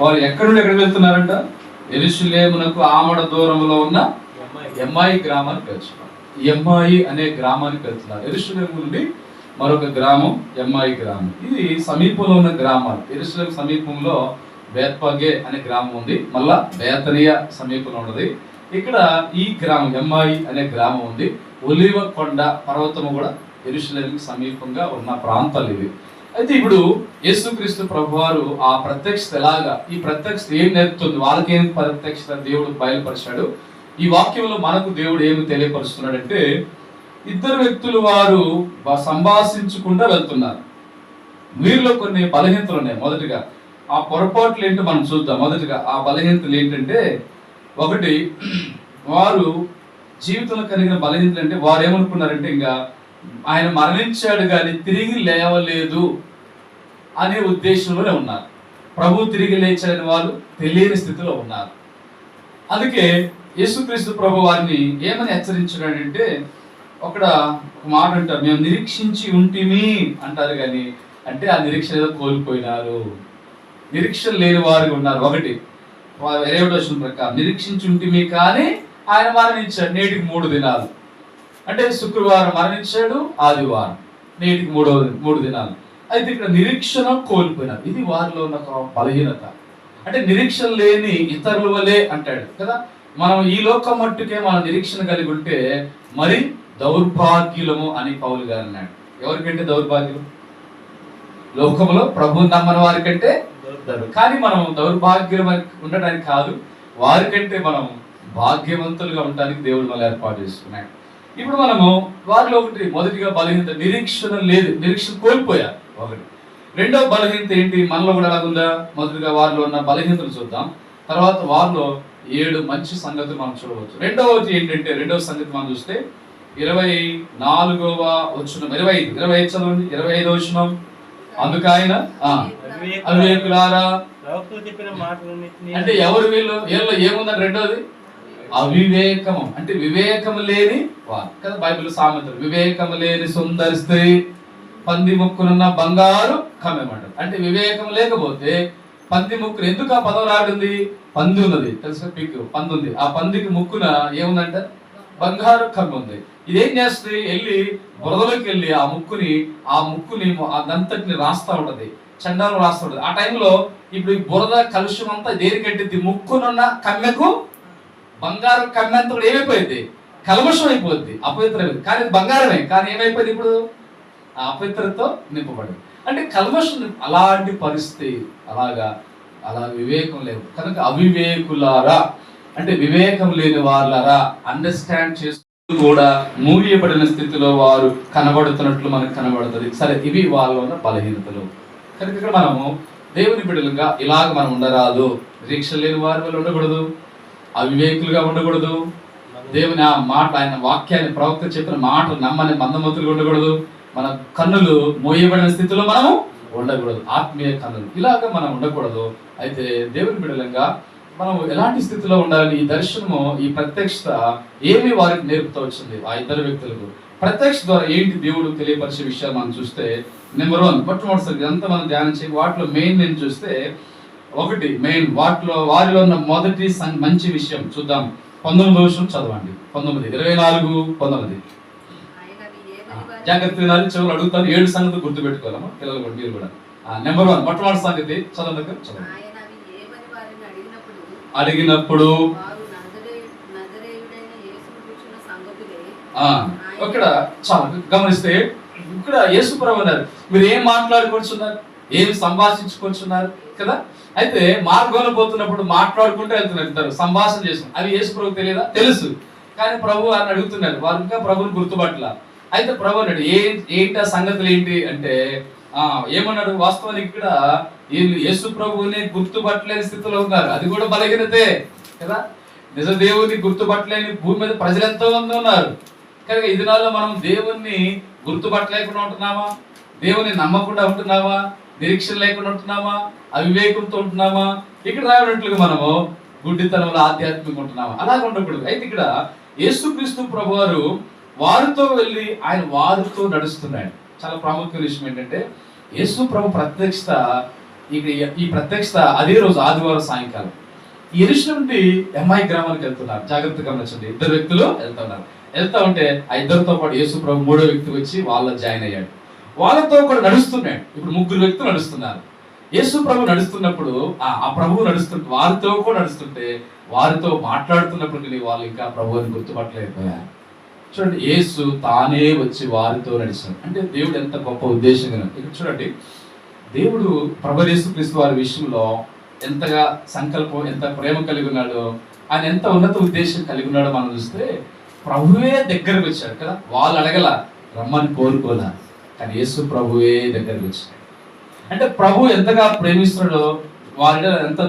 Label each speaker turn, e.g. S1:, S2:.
S1: వారు ఎక్కడి నుండి ఎక్కడికి వెళ్తున్నారంట? యెరూషలేమునకు ఆమడ దూరంలో ఉన్న ఎమ్మాయి గ్రామానికి వెళ్తున్నారు. ఎమ్మాయి అనే గ్రామానికి వెళ్తున్నారు. యెరూషలేము నుండి మరొక గ్రామం ఎమ్మాయి గ్రామం. ఇది సమీపంలో ఉన్న గ్రామాలు. యెరూషలేము సమీపంలో బేత్పగే అనే గ్రామం ఉంది, మళ్ళా బేతనియా సమీపంలో ఉన్నది. ఇక్కడ ఈ గ్రామం ఎమ్మాయి అనే గ్రామం ఉంది. ఒలివ కొండ పర్వతము కూడా యెరూషలేముకి సమీపంగా ఉన్న ప్రాంతాలు ఇవి. అయితే ఇప్పుడు యేసుక్రీస్తు ప్రభువారు ఆ ప్రత్యక్షత ఎలాగా, ఈ ప్రత్యక్షత ఏం నేర్పుతుంది, వాళ్ళకేం ప్రత్యక్షత దేవుడు బయలుపరిచాడు, ఈ వాక్యంలో మనకు దేవుడు ఏమి తెలియపరుస్తున్నాడంటే, ఇద్దరు వ్యక్తులు వారు సంభాషించకుండా వెళ్తున్నారు. వీరిలో కొన్ని బలహీనతలు ఉన్నాయి. మొదటిగా ఆ పొరపాట్లు ఏంటో మనం చూద్దాం. మొదటిగా ఆ బలహీనతలు ఏంటంటే, ఒకటి, వారు జీవితంలో కలిగిన బలహీనతలు అంటే వారు ఏమనుకున్నారంటే, ఇంకా ఆయన మరణించాడు కానీ తిరిగి లేవలేదు అనే ఉద్దేశంలోనే ఉన్నారు. ప్రభు తిరిగి లేచాడని వాళ్ళు తెలియని స్థితిలో ఉన్నారు. అందుకే యేసుక్రీస్తు ప్రభు వారిని ఏమని హెచ్చరించాడంటే, ఒక మాట అంటారు, మేము నిరీక్షించి ఉంటిమి అంటారు, కానీ అంటే ఆ నిరీక్షణ ఏదో కోల్పోయినారు, నిరీక్షణ లేని వారు ఉన్నారు. ఒకటి 21వ వచనం ప్రకారం నిరీక్షించి ఉంటిమి కానీ ఆయన మరణించాడు, నేటికి 3 దినాలు. అంటే శుక్రవారం మరణించాడు, ఆదివారం, నేటికి 3 దినాలు. అయితే ఇక్కడ నిరీక్షణ కోల్పోయినారు. ఇది వారిలో ఉన్న బలహీనత. అంటే నిరీక్షణ లేని ఇతరుల వలె అంటాడు కదా. మనం ఈ లోకం మట్టుకే మన నిరీక్షణ కలిగి ఉంటే మరి దౌర్భాగ్యులము అని పౌలు గారు అన్నాడు. ఎవరికంటే దౌర్భాగ్యులు? లోకంలో ప్రభువు నమ్మని వారికంటే. కానీ మనం దౌర్భాగ్యులం ఉండడానికి కాదు, వారికంటే మనం భాగ్యవంతులుగా ఉండడానికి దేవుడు మనం ఏర్పాటు చేసుకున్నాడు. ఇప్పుడు మనము వారిలో ఒకటి, మొదటిగా బలహీనత నిరీక్షణ లేదు, నిరీక్షణ కోల్పోయారు. ఒకటి. రెండవ బలహీనత ఏంటి, మనలో కూడా ఎలాగుందా? మొదటిగా వారిలో ఉన్న బలహీనతలు చూద్దాం, తర్వాత వారిలో 7 మంచి సంగతులు మనం చూడవచ్చు. రెండవది ఏంటంటే, రెండవ సంగతి మనం చూస్తే 24వ వచనం, 25 చదవండి. 25వ వచనం, అందుకు ఆయన అవివేకులారా, అంటే ఎవరు వీళ్ళు? వీళ్ళు ఏముందని? రెండోది అవివేకము, అంటే వివేకం లేని వారు కదా. బైబిల్ సామెతలు, వివేకం లేని సుందర స్త్రీ పంది ముక్కునున్న బంగారు కమ్మెమంటారు. అంటే వివేకం లేకపోతే పంది ముక్కును, ఎందుకు ఆ పదం రాడింది? పంది ఉన్నది తెలుసు, పిక్కు పంది ఉంది, ఆ పందికి ముక్కున ఏముందంట? బంగారు కమ్మె ఉంది. ఇదేం చేస్తుంది? వెళ్ళి బురదలోకి వెళ్ళి ఆ ముక్కుని అదంతటిని రాస్తా ఉంటది, చండాలం రాస్తూ ఉంటది. ఆ టైంలో ఇప్పుడు ఈ బురద కలుషం అంతా దేనికంటే ముక్కునున్న కమ్మెకు, బంగారు కమ్మెంత కూడా ఏమైపోయింది? కల్మషం అయిపోద్ది, అపవిత్రమైంది. కానీ బంగారమే, కానీ ఏమైపోయింది? ఇప్పుడు ఆ అపవిత్రతో నింపబడింది. అంటే కల్మషం, అలాంటి పరిస్థితి. అలా వివేకం లేదు కనుక అవివేకులారా, అంటే వివేకం లేని వాళ్ళరా, అండర్స్టాండ్ చేస్తూ కూడా మూయబడిన స్థితిలో వారు కనబడుతున్నట్లు మనకు కనబడుతుంది. సరే, ఇవి వాళ్ళ ఉన్న బలహీనతలు. కనుక ఇక్కడ మనము దేవుని బిడ్డలుగా ఇలాగ మనం ఉండరాదు. నిరీక్ష లేని వారి వల్ల ఉండకూడదు, అవివేకులుగా ఉండకూడదు, దేవుని ఆ మాట, ఆయన వాక్యాన్ని, ప్రవక్త చెప్పిన మాటలు నమ్మని మందమతులుగా ఉండకూడదు, మన కన్నులు మోయబడిన స్థితిలో మనము ఉండకూడదు, ఆత్మీయ కన్నులు ఇలాగ మనం ఉండకూడదు. అయితే దేవుని బిడ్డలంగా మనం ఎలాంటి స్థితిలో ఉండాలి? ఈ దర్శనము, ఈ ప్రత్యక్షత ఏమి వారికి నేర్పుతూ వచ్చింది ఆ ఇద్దరు వ్యక్తులకు? ప్రత్యక్ష ద్వారా ఏంటి దేవుడు తెలియపరిచే విషయాలు మనం చూస్తే, నెంబర్ 1, మొట్టమొదటిసారి ఇదంతా మనం ధ్యానం చేయాలి. వాటిలో మెయిన్ నేను చూస్తే, ఒకటి మెయిన్ వారిలో ఉన్న మొదటి మంచి విషయం చూద్దాం. 19వ వచనం చదవండి. 24:19 జాగ్రత్త వినాలి, చెవులు అడుగుతాను. 7 సంగతులు గుర్తు పెట్టుకోవాలమ్మా పిల్లలు కూడా, మీరు కూడా. నెంబర్ 1 మొట్టమొదటి సంగతి చదవండి. అడిగినప్పుడు ఇక్కడ చాలా గమనిస్తే, ఇక్కడ యేసు ప్రభువు అన్నారు, మీరు ఏం మాట్లాడుకుంటున్నారు, ఏమి సంభాషించుకుంటున్నారు కదా. అయితే మార్గంలో పోతున్నప్పుడు మాట్లాడుకుంటూ వెళ్తున్నారు, సంభాషణ చేస్తున్నారు. అవి యేసు ప్రభువు తెలియదా? తెలుసు. కానీ ప్రభు అని అడుగుతున్నారు, వారు ఇంకా ప్రభుని గుర్తుపట్ల. అయితే ప్రభు అన్నాడు, ఏంటి ఆ సంగతులు ఏంటి అంటే, ఏమన్నాడు? వాస్తవానికి ఇక్కడ వీళ్ళు యేసు ప్రభువుని గుర్తుపట్టలేని స్థితిలో ఉన్నారు. అది కూడా బలహీనతే కదా. నిజ దేవుని గుర్తుపట్టలేని భూమి మీద ప్రజలు ఎంతో మంది ఉన్నారు. కనుక ఈ దినాల్లో మనం దేవుణ్ణి గుర్తుపట్టలేకుండా ఉంటున్నామా? దేవుని నమ్మకుండా ఉంటున్నామా? నిరీక్షణ లేకుండా ఉంటున్నామా? అవివేకంతో ఉంటున్నామా? ఇక్కడ రాయనట్లుగా మనము గుడ్డితనంలో ఆధ్యాత్మికంగా ఉంటున్నామా? అలాగ ఉండకూడదు. అయితే ఇక్కడ యేసుక్రీస్తు ప్రభువారు వారితో వెళ్ళి ఆయన వారితో నడుస్తున్నాడు. చాలా ప్రాముఖ్యమైన విషయం ఏంటంటే, యేసు ప్రభు ప్రత్యక్షత ఈ ప్రత్యక్షత అదే రోజు ఆదివారం సాయంకాలం యెరూషలేము నుండి ఎమ్మాయి గ్రామానికి వెళ్తున్నారు. జాగ్రత్తగా గమనించండి, ఇద్దరు వ్యక్తులు వెళ్తా ఉంటే ఆ ఇద్దరితో పాటు యేసు ప్రభు మూడో వ్యక్తి వచ్చి వాళ్ళ జాయిన్ అయ్యాడు. వాళ్ళతో కూడా నడుస్తున్నాడు. ఇప్పుడు ముగ్గురు వ్యక్తులు నడుస్తున్నారు. యేసు ప్రభు నడుస్తున్నప్పుడు ఆ ప్రభువు నడుస్తుంటే వారితో కూడా నడుస్తుంటే వారితో మాట్లాడుతున్నప్పటికీ వాళ్ళు ఇంకా ప్రభువుని గుర్తుపట్టలేకపోయారు. చూడండి, యేసు తానే వచ్చి వారితో నడిచాడు. అంటే దేవుడు ఎంత గొప్ప ఉద్దేశంగా. ఇక్కడ చూడండి, దేవుడు ప్రభు యేసుక్రీస్తు వారి విషయంలో ఎంతగా సంకల్పం, ఎంత ప్రేమ కలిగి ఉన్నాడో, ఆయన ఎంత ఉన్నత ఉద్దేశం కలిగి ఉన్నాడో మనం చూస్తే ప్రభువే దగ్గరకు వచ్చాడు కదా. వాళ్ళు అడగల, రమ్మని కోరుకోలా, కానీ యేసు ప్రభువే దగ్గరకు వచ్చాడు. అంటే ప్రభు ఎంతగా ప్రేమిస్తున్నాడో వారి ఎంత